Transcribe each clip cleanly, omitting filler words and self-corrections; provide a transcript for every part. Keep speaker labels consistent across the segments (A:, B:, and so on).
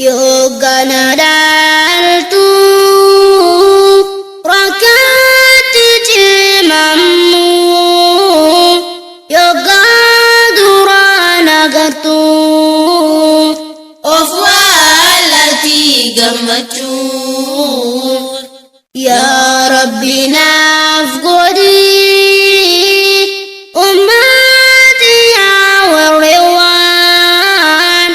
A: Yoggana daltu rakati cimamu Yogga durana gartu of walati gammachu Ya Rabbi naaf godhi ummati ya warrewan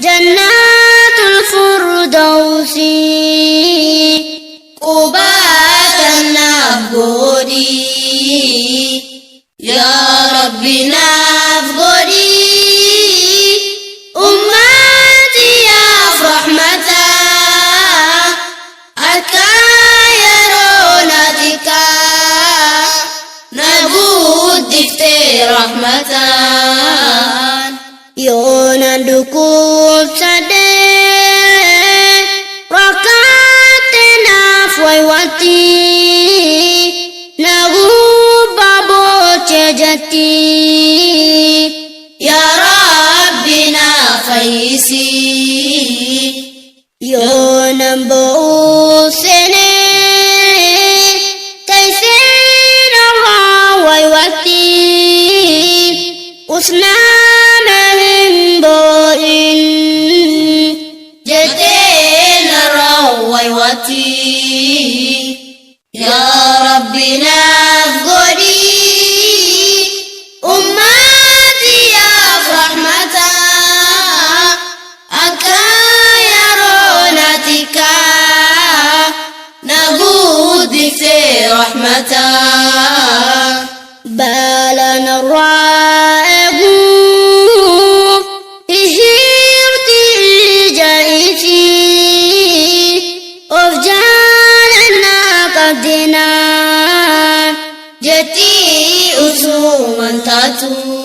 A: jannatul firdausi qubatan naaf godhi Ya Rabbi naaf godhi ummati yaaf rahmata rahmatan Yona dukub sade Rakatena fwaywati Nagu babo cejati Ya Rabbina faisi Yona mbau sene Usna min bo'in Jatena rawaywati Ya Rabbi naaf godhi ummati yaaf rahmata akka yaronatika nagudifte rahmata balana Jati usuman tatu